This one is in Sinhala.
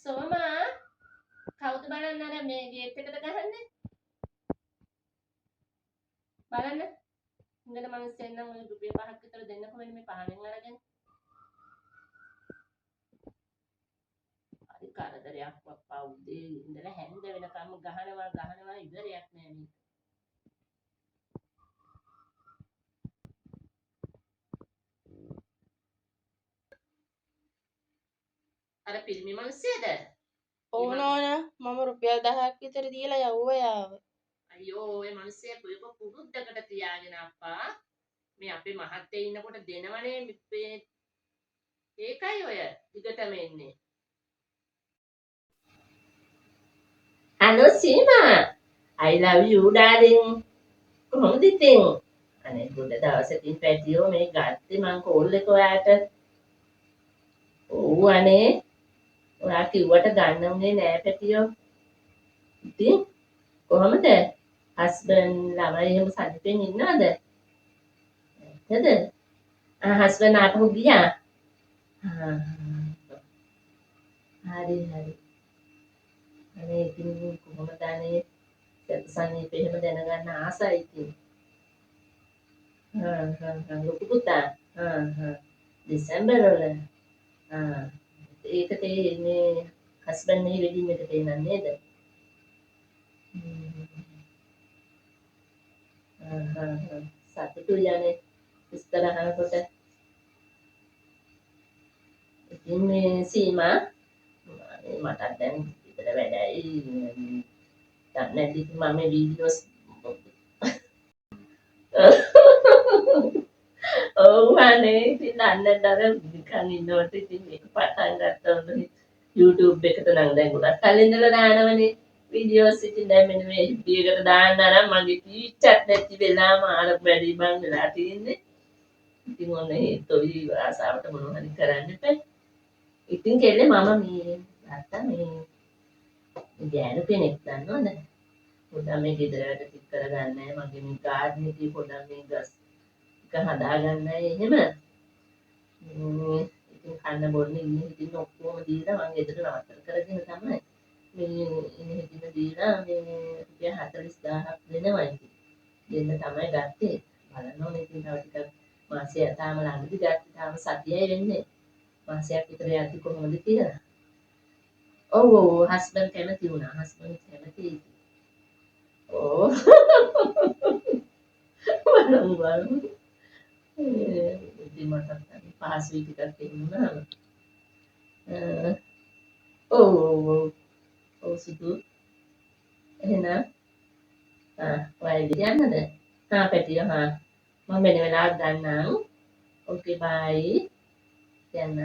සෝමා කවුද බලන්න අර මේ ගේට් එකට ගහන්නේ? බලන්න. හොඳට මම සෙන්නම් ඔය රුපියල් 5ක් විතර දෙන්නකො වෙන මේ පහනෙන් අරගෙන. හරි කරදරයක් වප්පා උදේ ඉඳලා හැන්ද වෙනකම් ගහනවා ඉවරයක් නෑ මේ. අර පිරිමි මිනිස්සේද? ඔව් නෝනා මම රුපියල් 10ක් විතර දීලා යවුවා යාව. අයියෝ ඔය මිනිස්සේ පුරුද්දකට තියාගෙන අප්පා මේ අපේ මහත්තයා ඉන්නකොට දෙනවනේ ඒකයි ඔය දිගටම එන්නේ. Hello Sima, I love you darling. කොහොමද ඉතින්? අනේ ගොඩ දවසකින් පැටියෝ මේ ගත්තේ මං කෝල් එක ඔයාට. ඔව් අනේ. ඔයා කිව්වට ගන්න උනේ නෑ පැටියෝ. ඉතින් කොහොමද? හස්බන්ඩ් ළමයි එහෙම සතුටින් ඉන්නවද? ඇත්තද? හස්බන්ඩ් ආපහු ගියා? හරි. අනේ ඉතින් කොහොමද අනේ සනීප එහෙම දැනගන්න ආසයි ඉතින්. ලොකු පුතා. දෙසැම්බර් වල. ඒකට මේ හස්බන්ඩ් මේ වෙඩින් එකට එනන් නේද? සතුටුයි යන්නේ විස්තර අහනකොට. ඉතින් මේ සීමා මටත් දැන් විතර වැඩයි. දැන් නැති මම මේ වීඩියෝස් ඔව් අනේ ඉතින් දන්නේතර නිකන් ඉන්නකොට ඉතින් මේක පටන් ගත්තොත් YouTube එකට නම් දැන් ගොඩක් කලින් ඉඳලා දානවනේ වීඩියෝස් ඉතින් දැන් මෙන්න මේ එකට දාන්න අරන් මගේ ටීචර්ත් නැති වෙලාම ආර වැඩි මං වෙලා තින්නේ. ඉතින් ඔන්න ඒ තොයි ආසාවට මොනවා හරි කරන්න එපා. ඉතින් කෙල්ලේ මම මේ නැත්තම් මේ ගෑනු කෙනෙක් දන්නවද? පොඩ්ඩක් මේ ගෙදර වැඩ ටික කරගන්නයි මගේ මේ ගාඩන් එකේ පොඩ්ඩක් මේ ගස් ටික හදාගන්නයි එහෙම. ඉතින් කන්න බොන්න ඉන්නේ ඉතින් ඔක්කොම දීලා මම ගෙදර නතර කරගෙන තමයි මේ ඉන්නේ හිටින දීලා මේ රුපියල් 40000ක් දෙනවා ඉතින්. දෙන්න තමයි ගත්තේ. බලන්න ඕනේ ඉතින් තව ටිකක් මාසය තාම ළඟදී ගත්තේ තාම සතියයි වෙන්නේ. මාසයක් විතර යද්දි කොහොමද කියලා. ඔව් හස්බන්ඩ් කැමති වුණා. හස්බන්ඩ් කැමති. ඔව්. බලමු. ඉතින් මට පහසුයි ටිකක් එන්නුනා. ඔව් සුදු. එහෙනම් ඔයාලා යන්නද? පැටියෝ මම වෙන වෙලාවක් ගන්නම්. ඕකේ බයි. යන්න.